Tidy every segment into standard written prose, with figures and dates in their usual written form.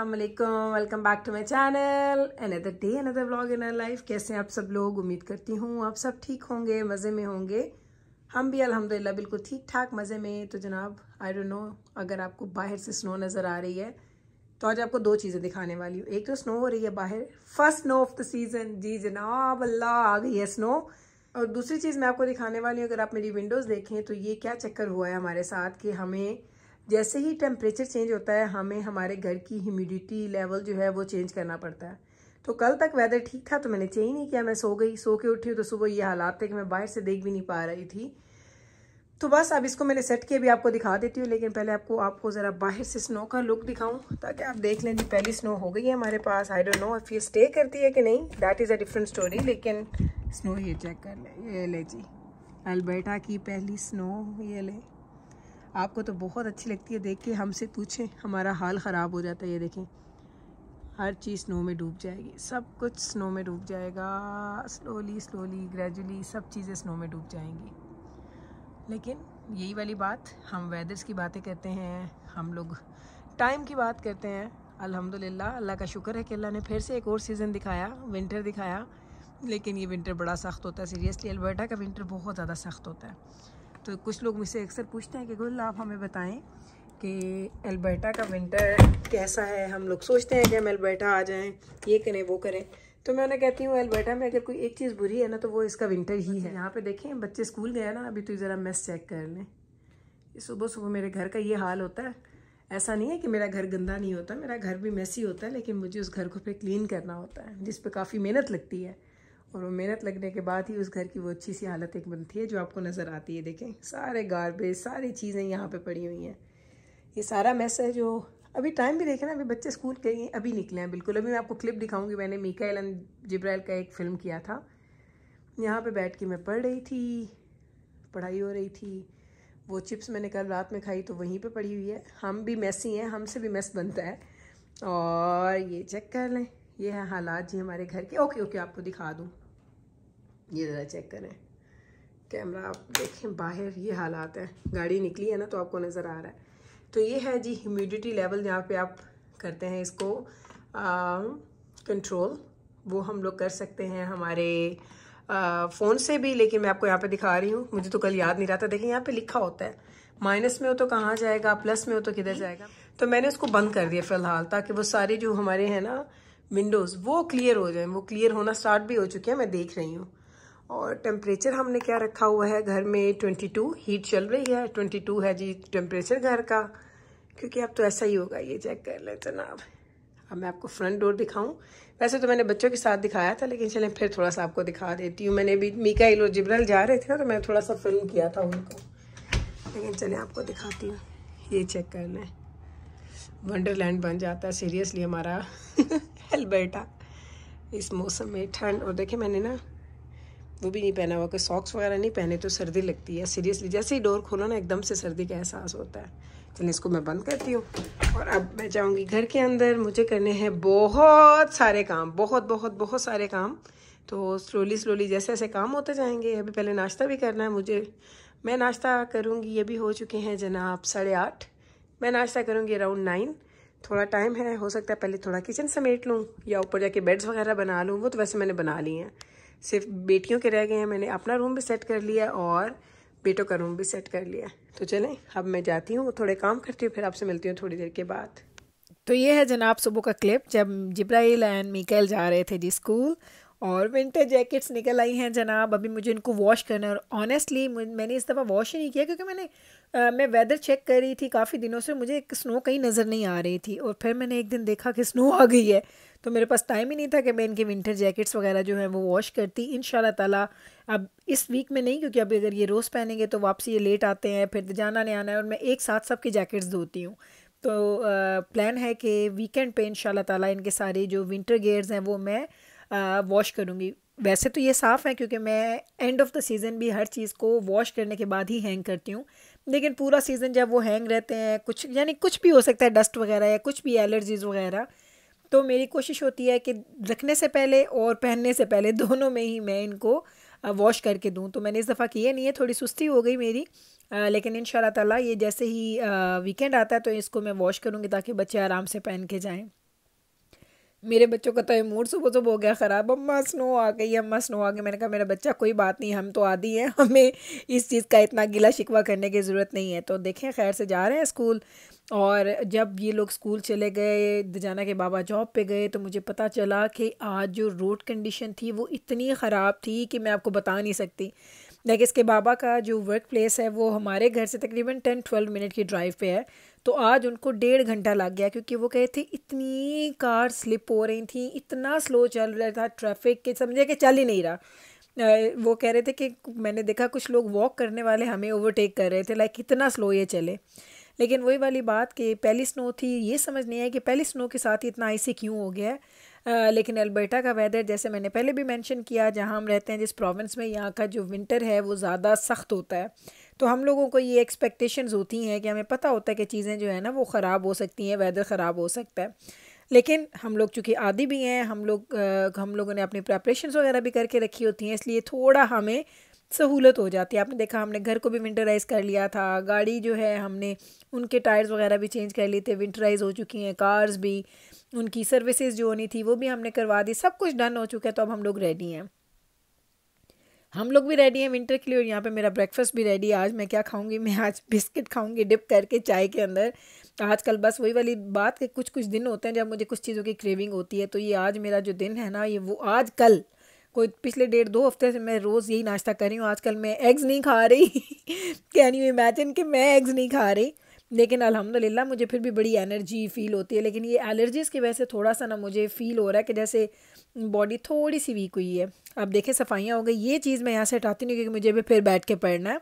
अस्सलामुअलैकुम, welcome back to my channel. Another day another vlog in our life. कैसे हैं आप सब लोग? उम्मीद करती हूँ आप सब ठीक होंगे, मज़े में होंगे। हम भी अल्हम्दुलिल्लाह बिल्कुल ठीक ठाक मज़े में। तो जनाब आई डोंट नो अगर आपको बाहर से स्नो नज़र आ रही है तो आज आपको दो चीज़ें दिखाने वाली हूँ। एक तो स्नो हो रही है बाहर, first snow of the season. जी जनाब, अल्लाह आ गई है स्नो। और दूसरी चीज़ मैं आपको दिखाने वाली हूँ, अगर आप मेरी विंडोज़ देखें तो ये क्या चक्कर हुआ है हमारे साथ कि हमें जैसे ही टेम्परेचर चेंज होता है हमें हमारे घर की ह्यूमिडिटी लेवल जो है वो चेंज करना पड़ता है। तो कल तक वेदर ठीक था तो मैंने चेंज नहीं किया, मैं सो गई। सो के उठी हूँ तो सुबह ये हालात थे कि मैं बाहर से देख भी नहीं पा रही थी। तो बस अब इसको मैंने सेट किया, भी आपको दिखा देती हूँ। लेकिन पहले आपको ज़रा बाहर से स्नो का लुक दिखाऊँ ताकि आप देख लें। जी पहली स्नो हो गई है हमारे पास। आई डोंट नो इफ ये स्टे करती है कि नहीं, that is a different story. लेकिन स्नो ये चेक कर लें, ये ले जी अल्बर्टा की पहली स्नो, ये ले। आपको तो बहुत अच्छी लगती है देख के, हमसे पूछें हमारा हाल ख़राब हो जाता है। ये देखें हर चीज़ स्नो में डूब जाएगी, सब कुछ स्नो में डूब जाएगा। स्लोली स्लोली ग्रेजुअली सब चीज़ें स्नो में डूब जाएंगी। लेकिन यही वाली बात, हम वेदर्स की बातें करते हैं, हम लोग टाइम की बात करते हैं। अल्हम्दुलिल्लाह, अल्लाह का शुक्र है कि अल्लाह ने फिर से एक और सीज़न दिखाया, विंटर दिखाया। लेकिन ये विंटर बड़ा सख्त होता है, सीरियसली अल्बर्टा का विंटर बहुत ज़्यादा सख्त होता है। तो कुछ लोग मुझसे अक्सर पूछते हैं कि गुल आप हमें बताएं कि अल्बर्टा का विंटर कैसा है। हम लोग सोचते हैं कि हम अल्बर्टा आ जाएं, ये करें वो करें। तो मैं उन्हें कहती हूँ अल्बर्टा में अगर कोई एक चीज़ बुरी है ना तो वो इसका विंटर ही है। यहाँ पे देखें बच्चे स्कूल गए ना अभी, तो ज़रा मेस चेक कर लें। सुबह सुबह मेरे घर का ये हाल होता है। ऐसा नहीं है कि मेरा घर गंदा नहीं होता, मेरा घर भी मेसी होता है, लेकिन मुझे उस घर को फिर क्लीन करना होता है जिस पर काफ़ी मेहनत लगती है। और वो मेहनत लगने के बाद ही उस घर की वो अच्छी सी हालत एक बनती है जो आपको नज़र आती है। देखें सारे गार्बेज, सारी चीज़ें यहाँ पे पड़ी हुई हैं। ये सारा मैस है जो अभी टाइम भी देखें ना, अभी बच्चे स्कूल गए अभी निकले हैं बिल्कुल। अभी मैं आपको क्लिप दिखाऊंगी, मैंने मीकाएल एंड जिब्राइल का एक फ़िल्म किया था। यहाँ पे बैठ के मैं पढ़ रही थी, पढ़ाई हो रही थी। वो चिप्स मैंने कल रात में खाई तो वहीं पे पड़ी हुई है। हम भी मैसी हैं, हमसे भी मैस बनता है। और ये चेक कर लें, ये है हालात जी हमारे घर के। ओके ओके आपको दिखा दूँ, ये ज़रा चेक करें कैमरा, आप देखें बाहर ये हालात है। गाड़ी निकली है ना तो आपको नज़र आ रहा है। तो ये है जी ह्यूमिडिटी लेवल, जहाँ पे आप करते हैं इसको कंट्रोल। वो हम लोग कर सकते हैं हमारे फ़ोन से भी, लेकिन मैं आपको यहाँ पे दिखा रही हूँ। मुझे तो कल याद नहीं रहा था। देखिए यहाँ पे लिखा होता है माइनस में हो तो कहाँ जाएगा, प्लस में हो तो किधर जाएगा। तो मैंने उसको बंद कर दिया फ़िलहाल, ताकि वो सारी जो हमारे हैं ना विंडोज़ वो क्लियर हो जाए। वो क्लियर होना स्टार्ट भी हो चुके हैं, मैं देख रही हूँ। और टेम्परेचर हमने क्या रखा हुआ है घर में, 22 हीट चल रही है। 22 है जी टेम्परेचर घर का, क्योंकि अब तो ऐसा ही होगा। ये चेक कर लें जनाब। अब मैं आपको फ्रंट डोर दिखाऊं, वैसे तो मैंने बच्चों के साथ दिखाया था, लेकिन चलें फिर थोड़ा सा आपको दिखा देती हूँ। मैंने भी मीकाएल और जिब्राइल जा रहे थे ना तो मैं थोड़ा सा फिल्म किया था उनको, लेकिन चलें आपको दिखाती हूँ। ये चेक कर लें, वंडरलैंड बन जाता है सीरियसली हमारा अल्बर्टा इस मौसम में। ठंड, और देखें मैंने ना वो भी नहीं पहना हुआ, कोई सॉक्स वगैरह नहीं पहने तो सर्दी लगती है सीरियसली। जैसे ही डोर खोलो ना एकदम से सर्दी का एहसास होता है। चलिए इसको मैं बंद करती हूँ और अब मैं जाऊँगी घर के अंदर। मुझे करने हैं बहुत सारे काम, बहुत सारे काम। तो स्लोली स्लोली जैसे जैसे काम होते जाएंगे। अभी पहले नाश्ता भी करना है मुझे। मैं नाश्ता करूँगी, ये भी हो चुके हैं जनाब 8:30। मैं नाश्ता करूँगी अराउंड 9। थोड़ा टाइम है, हो सकता है पहले थोड़ा किचन समेट लूँ या ऊपर जाके बेड्स वगैरह बना लूँ। वो तो वैसे मैंने बना लिए हैं, सिर्फ बेटियों के रह गए हैं। मैंने अपना रूम भी सेट कर लिया और बेटों का रूम भी सेट कर लिया। तो चलें अब मैं जाती हूँ, थोड़े काम करती हूँ, फिर आपसे मिलती हूँ थोड़ी देर के बाद। तो ये है जनाब सुबह का क्लिप, जब जिब्राइल एंड मीकाएल जा रहे थे जी स्कूल, और विंटर जैकेट्स निकल आई हैं जनाब। अभी मुझे इनको वॉश करना है, और ऑनेस्टली मैंने इस दफ़ा वॉश ही नहीं किया क्योंकि मैं वेदर चेक कर रही थी काफ़ी दिनों से, मुझे स्नो कहीं नज़र नहीं आ रही थी। और फिर मैंने एक दिन देखा कि स्नो आ गई है, तो मेरे पास टाइम ही नहीं था कि मैं इनके विंटर जैकेट्स वगैरह जो है वो वॉश करती। इंशाल्लाह ताला अब इस वीक में नहीं, क्योंकि अभी अगर ये रोज़ पहनेंगे तो वापसी ये लेट आते हैं, फिर जाना नहीं आना है, और मैं एक साथ सबकी जैकेट्स धोती हूँ। तो प्लान है कि वीकेंड पे इंशाल्लाह ताला इनके सारे जो विंटर गेयर्स हैं वो मैं वॉश करूँगी। वैसे तो ये साफ़ है क्योंकि मैं एंड ऑफ द सीज़न भी हर चीज़ को वॉश करने के बाद ही हैंग करती हूँ। लेकिन पूरा सीज़न जब वो हैंग रहते हैं, कुछ यानी कुछ भी हो सकता है, डस्ट वगैरह या कुछ भी एलर्जीज़ वगैरह, तो मेरी कोशिश होती है कि रखने से पहले और पहनने से पहले दोनों में ही मैं इनको वॉश करके दूं। तो मैंने इस दफ़ा किया नहीं है, थोड़ी सुस्ती हो गई मेरी। लेकिन इंशाल्लाह ताला ये जैसे ही वीकेंड आता है तो इसको मैं वॉश करूँगी ताकि बच्चे आराम से पहन के जाएं। मेरे बच्चों का तो मूड सुबह सुबह हो गया ख़राब, अम्मा स्नो आ गई, अम्मा स्नो आ गई। मैंने कहा मेरा बच्चा कोई बात नहीं, हम तो आदी हैं, हमें इस चीज़ का इतना गिला शिकवा करने की ज़रूरत नहीं है। तो देखें खैर से जा रहे हैं स्कूल। और जब ये लोग स्कूल चले गए, दजाना के बाबा जॉब पे गए, तो मुझे पता चला कि आज जो रोड कंडीशन थी वो इतनी ख़राब थी कि मैं आपको बता नहीं सकती। लाइक इसके बाबा का जो वर्क प्लेस है वो हमारे घर से तकरीबन 10-12 मिनट की ड्राइव पे है। तो आज उनको 1.5 घंटा लग गया, क्योंकि वो कहे थे इतनी कार स्लिप हो रही थी, इतना स्लो चल रहा था ट्रैफिक के, समझे कि चल ही नहीं रहा। वो कह रहे थे कि मैंने देखा कुछ लोग वॉक करने वाले हमें ओवरटेक कर रहे थे, लाइक कितना स्लो ये चले। लेकिन वही वाली बात कि पहली स्नो थी, ये समझ नहीं आया कि पहली स्नो के साथ ही इतना आइसी क्यों हो गया है। लेकिन अल्बर्टा का वेदर, जैसे मैंने पहले भी मेंशन किया, जहाँ हम रहते हैं जिस प्रोविंस में, यहाँ का जो विंटर है वो ज़्यादा सख्त होता है। तो हम लोगों को ये एक्सपेक्टेशंस होती हैं कि हमें पता होता है कि चीज़ें जो है ना वो ख़राब हो सकती हैं, वेदर ख़राब हो सकता है। लेकिन हम लोग चूँकि आदी भी हैं, हम लोगों ने अपनी प्रेपरेशंस वगैरह भी करके रखी होती हैं, इसलिए थोड़ा हमें सहूलत हो जाती है। आपने देखा हमने घर को भी विंटराइज़ कर लिया था, गाड़ी जो है हमने उनके टायर्स वगैरह भी चेंज कर लिए थे, विंटराइज़ हो चुकी हैं कार्स भी, उनकी सर्विसेज जो होनी थी वो भी हमने करवा दी, सब कुछ डन हो चुका है। तो अब हम लोग रेडी हैं, हम लोग भी रेडी हैं विंटर के लिए। और यहाँ पे मेरा ब्रेकफास्ट भी रेडी है। आज मैं क्या खाऊंगी, मैं आज बिस्किट खाऊंगी डिप करके चाय के अंदर। आजकल बस वही वाली बात कि कुछ कुछ दिन होते हैं जब मुझे कुछ चीज़ों की क्रेविंग होती है। तो ये आज मेरा जो दिन है ना, ये वो आज कल कोई पिछले 1.5-2 हफ्ते से मैं रोज़ यही नाश्ता कर रही हूँ। आजकल मैं एग्स नहीं खा रही कैन यू इमेजिन कि मैं एग्स नहीं खा रही। लेकिन अल्हम्दुलिल्लाह मुझे फिर भी बड़ी एनर्जी फ़ील होती है। लेकिन ये एलर्जीज़ की वजह से थोड़ा सा ना मुझे फ़ील हो रहा है कि जैसे बॉडी थोड़ी सी वीक हुई है। अब देखें सफाइयाँ हो गई, ये चीज़ मैं यहाँ से हटाती नहीं क्योंकि मुझे भी फिर बैठ के पढ़ना है।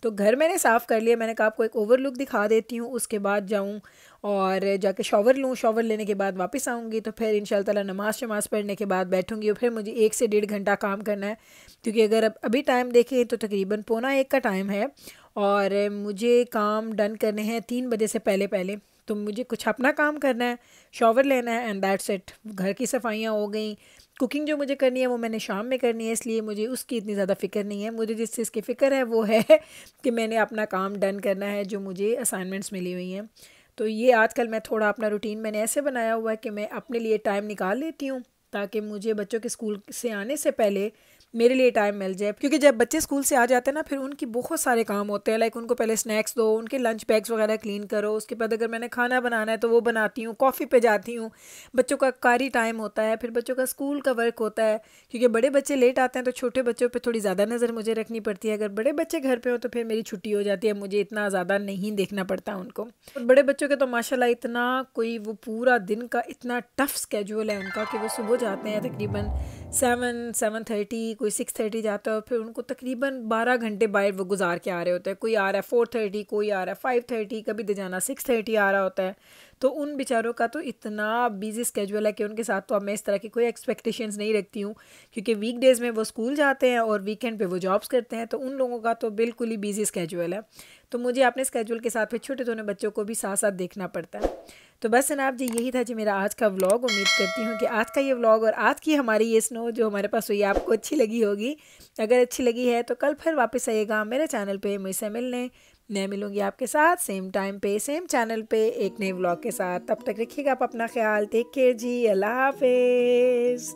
तो घर मैंने साफ़ कर लिया, मैंने कहा आपको एक ओवरलुक दिखा देती हूँ, उसके बाद जाऊँ और जाके शॉवर लूँ, शॉवर लेने के बाद वापस आऊँगी। तो फिर इंशाल्लाह ताला नमाज़ पढ़ने के बाद बैठूँगी और फिर मुझे 1 से 1.5 घंटा काम करना है। क्योंकि अगर अब अभी टाइम देखें तो तकरीबन 12:45 का टाइम है और मुझे काम डन करने हैं 3 बजे से पहले पहले। तो मुझे कुछ अपना काम करना है, शॉवर लेना है एंड दैट्स इट। घर की सफाइयाँ हो गई, कुकिंग जो मुझे करनी है वो मैंने शाम में करनी है, इसलिए मुझे उसकी इतनी ज़्यादा फ़िक्र नहीं है। मुझे जिस चीज़ की फ़िक्र है वो है कि मैंने अपना काम डन करना है, जो मुझे असाइनमेंट्स मिली हुई हैं। तो ये आजकल मैं थोड़ा अपना रूटीन मैंने ऐसे बनाया हुआ है कि मैं अपने लिए टाइम निकाल लेती हूँ ताकि मुझे बच्चों के स्कूल से आने से पहले मेरे लिए टाइम मिल जाए। क्योंकि जब बच्चे स्कूल से आ जाते हैं ना, फिर उनकी बहुत सारे काम होते हैं। लाइक उनको पहले स्नैक्स दो, उनके लंच बैग्स वगैरह क्लीन करो, उसके बाद अगर मैंने खाना बनाना है तो वो बनाती हूँ, कॉफ़ी पे जाती हूँ, बच्चों का कारी टाइम होता है, फिर बच्चों का स्कूल का वर्क होता है। क्योंकि बड़े बच्चे लेट आते हैं तो छोटे बच्चों पर थोड़ी ज़्यादा नज़र मुझे रखनी पड़ती है। अगर बड़े बच्चे घर पर हो तो फिर मेरी छुट्टी हो जाती है, मुझे इतना ज़्यादा नहीं देखना पड़ता उनको। और बड़े बच्चों के तो माशाल्लाह इतना कोई वो पूरा दिन का इतना टफ स्केड्यूल है उनका कि वो सुबह जाते हैं तकरीबन 7-7:30, कोई 6:30 जाता है और फिर उनको तकरीबन 12 घंटे बाहर वो गुजार के आ रहे होते हैं। कोई आ रहा है 4:30, कोई आ रहा है 5:30, कभी दजाना 6:30 आ रहा होता है। तो उन बेचारों का तो इतना बिजी स्केजुअल है कि उनके साथ तो अब मैं इस तरह की कोई एक्सपेक्टेशंस नहीं रखती हूँ, क्योंकि वीकडेज़ में वो स्कूल जाते हैं और वीकेंड पे वो जॉब्स करते हैं। तो उन लोगों का तो बिल्कुल ही बिजी स्केजुअल है। तो मुझे अपने स्केजुअल के साथ फिर छोटे छोटे बच्चों को भी साथ साथ देखना पड़ता है। तो बस जनाब जी, यही था जी मेरा आज का व्लॉग। उम्मीद करती हूँ कि आज का ये व्लॉग और आज की हमारी ये स्नो जो हमारे पास हुई आपको अच्छी लगी होगी। अगर अच्छी लगी है तो कल फिर वापस आइएगा मेरे चैनल पे मुझसे मिलने। मैं मिलूँगी आपके साथ सेम टाइम पे सेम चैनल पे एक नए व्लॉग के साथ। तब तक रखिएगा आप अपना ख्याल। टेक केयर जी, अल्लाह हाफिज़।